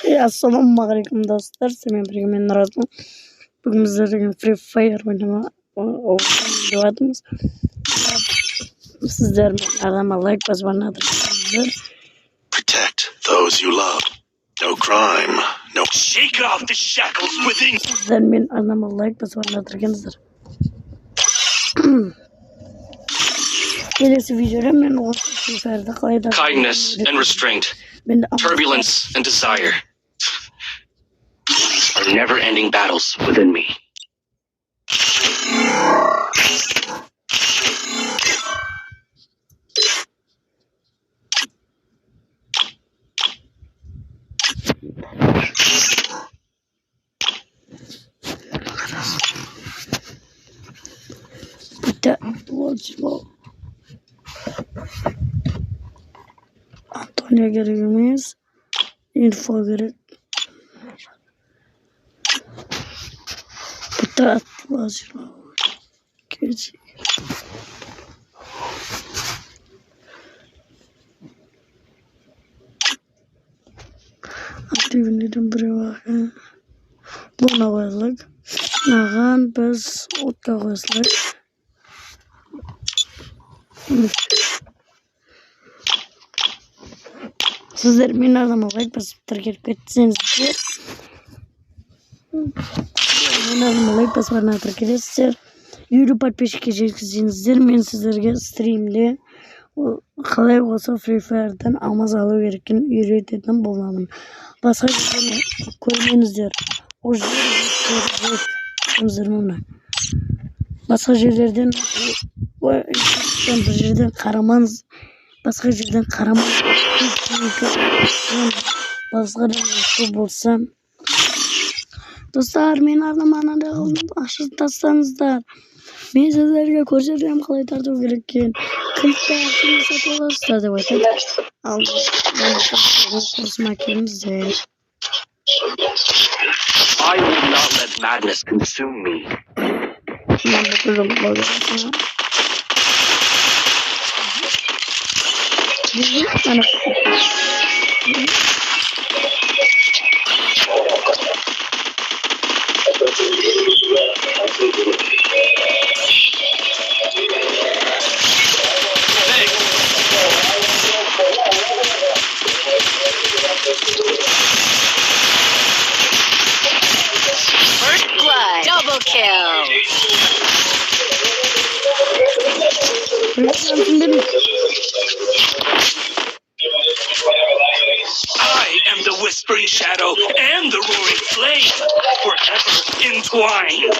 Assalamualaikum dostlar. Sen birlikte razı. Bugün bizlerle Free Fire oynadığımız sizler nereden like basmanı atıyorsunuz. Protect those you love. No crime, no. Shake off the shackles within. Sizler nereden like basmanı atıyorsunuz. Gelesi videoda ben o Free Fire'da kayda. Kindness and restraint, turbulence and desire are never-ending battles within me. Antonio gereğimiz info gerek. Bu da atlaşıyor. Gece. Aktivitenin biri var. Buna varlık. Nagan biz otta varlık. Sizler beni nereden like basıp takip etseniz de nereden like basıp takip etseniz YouTube peşkeşinizdir. Ben sizlerge streamde kalay olsa Free Fire'dan ama zalı verirken üreteden bulamadım. Başka bir koymanızdır. O jerden başka jerlerden o jerden Karaman başka jerden Karaman başka bir bulsam dostlar men armağanları aşırtsanızlar men sizlerge ko'rsatayım qalay tartib kerakkan klipda yaxshini sotib olasizlar deb aytadi I will not let madness consume me. First blood, double kill. I am the whispering shadow and the roaring flame, forever entwined.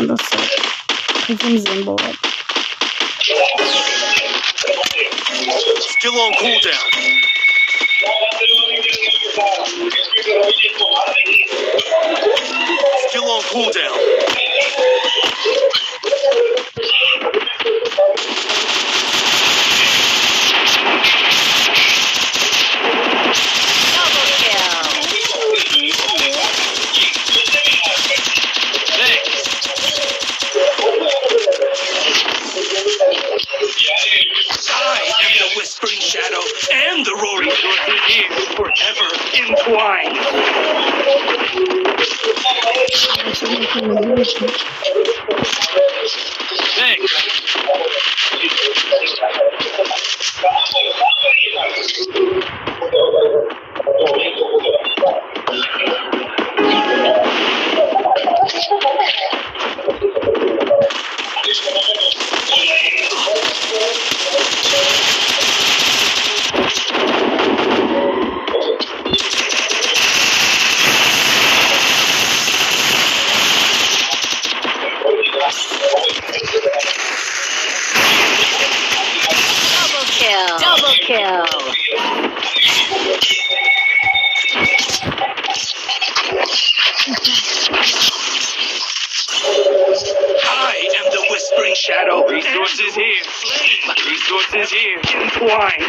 Dostlar hepimizin bu var. Still on cooldown. Still on cooldown. Double kill. I am the whispering shadow and the roaring forces here, forever entwined. Thanks. Double kill. I am the whispering shadow. Resources here. Flame. Resources here. Entwined.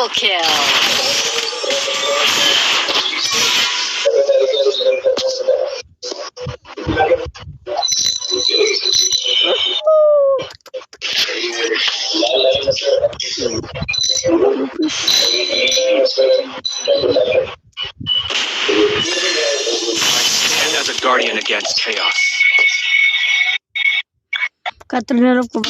Double kill. Stand as a guardian against chaos. Katrina ko.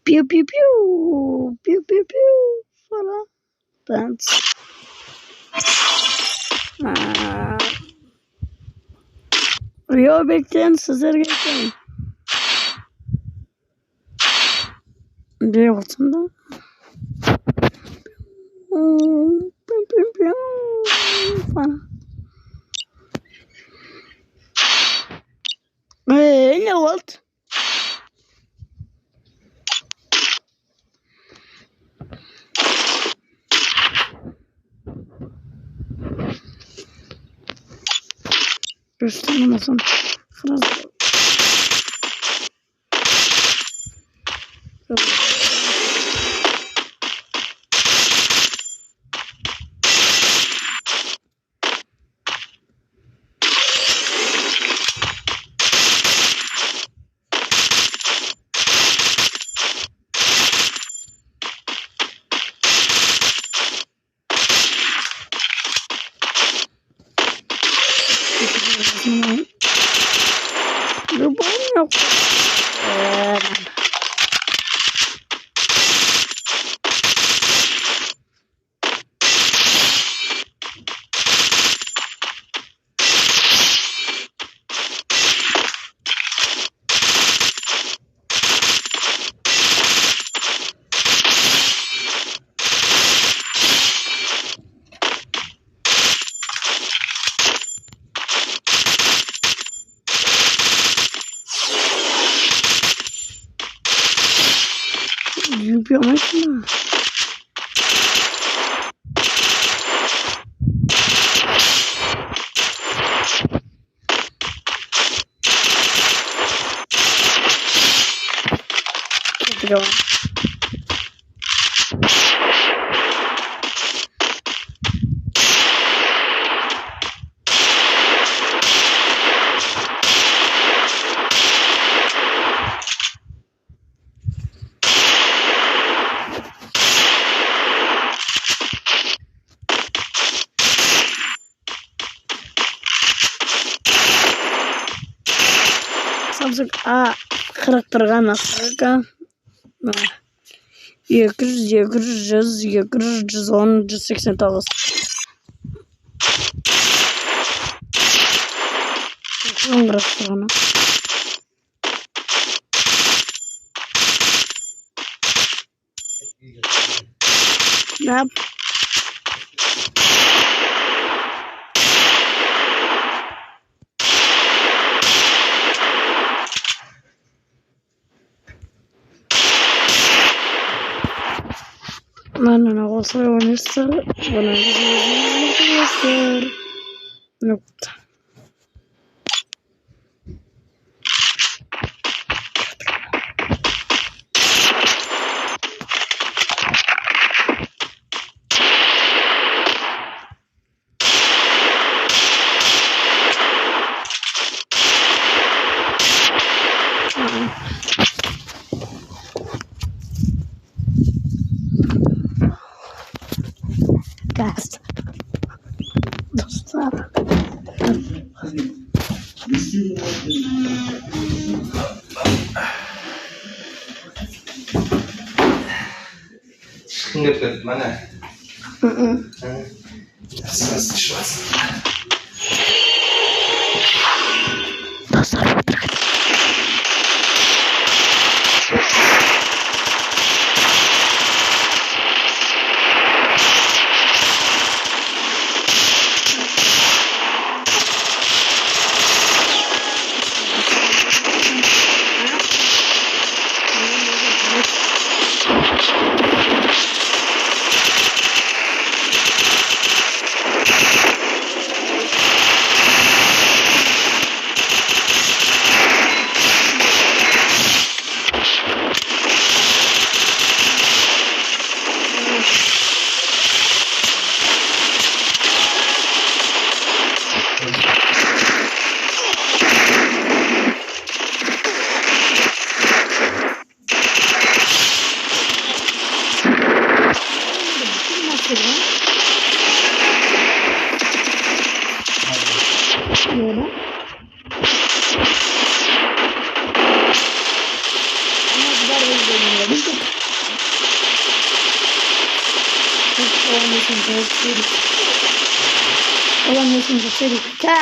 Pew pew pew. Pew pew pew. Falan. Dance. Yo bekleyen sizler bekleyin. Bir altında. Falan. Ne oldu? Gösteremezsin. Fazla. Yok. Yapıyormuş mu? Yapıyorum. Samsung A40 тұрған асырға 200, 200, 200, 110, 189. Тұрғаны. Ne yap? أنا غوصة ونستر ونستر نقطة Gast. Dostlar. Нет, mana. Сейчас слышалось. Dostlar oturun. bana. Ama gider ve izleyelim. Olamıyorsun çok seri. Ka.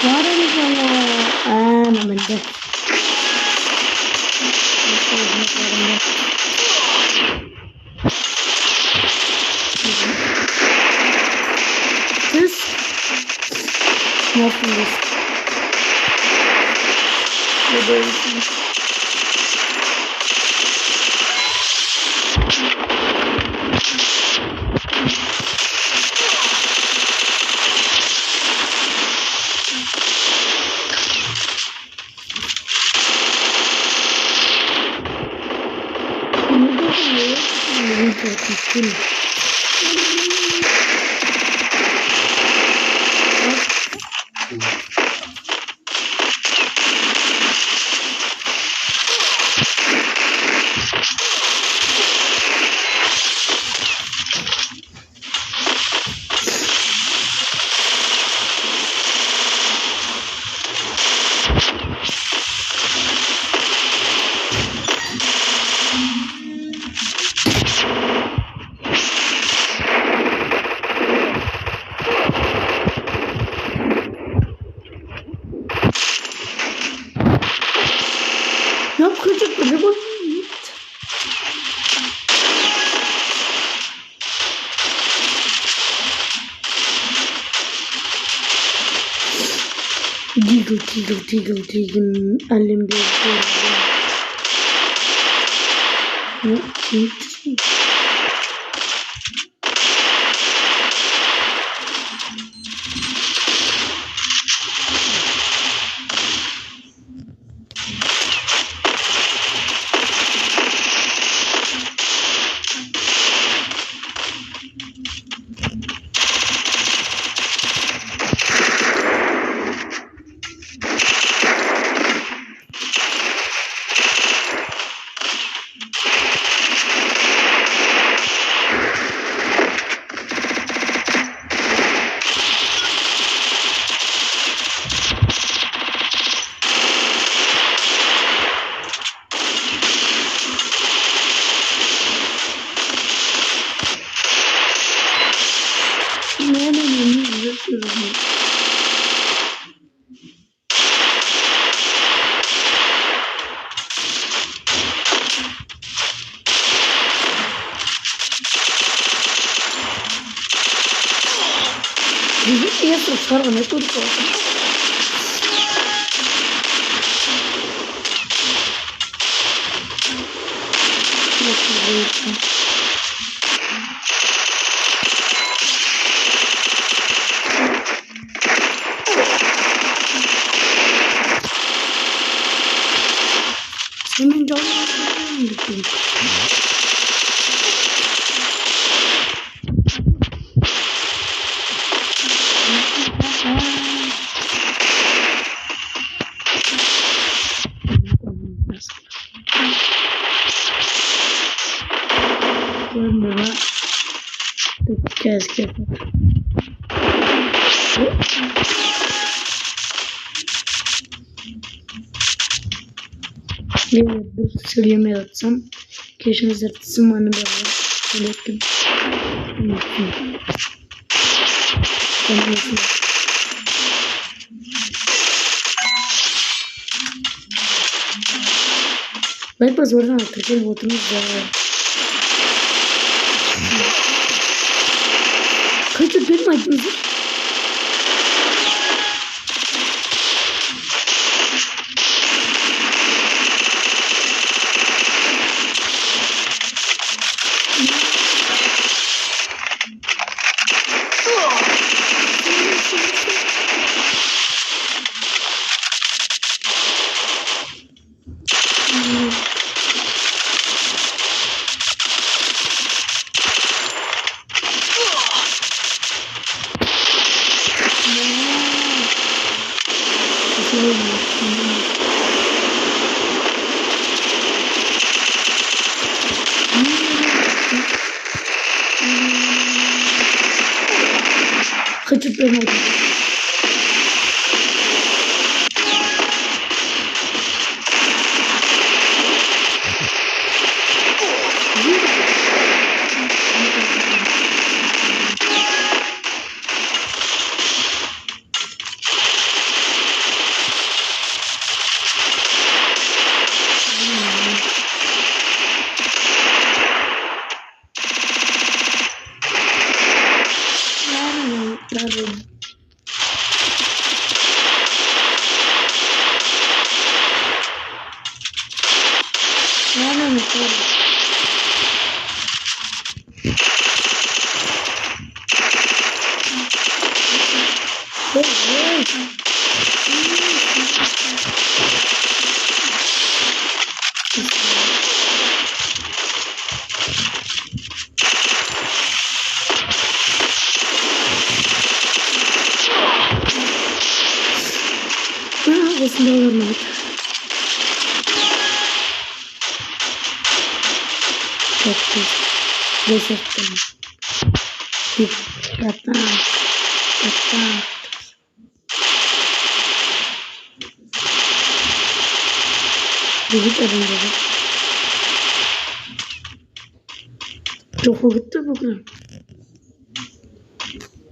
Var mı sana? Anam de. Kız. Ne yapıyorsun? Ne böylesin? Ne yapacak böyle bak. Diggle elimde. Ne? Eso, sorry, no turco. Senin canın gitti. Keşke. Bir söyleme yatsam keşke zırtısım bana böyle söyledim. Belki biz oradan Türkiye botumuz var. Kaçı dönmediniz? kaçıp ben oldum. Aslında olur mu? Çok güzel. Geçirdim. Dikkatli. Dedik önce. Çok gitti bugün.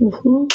Uhu.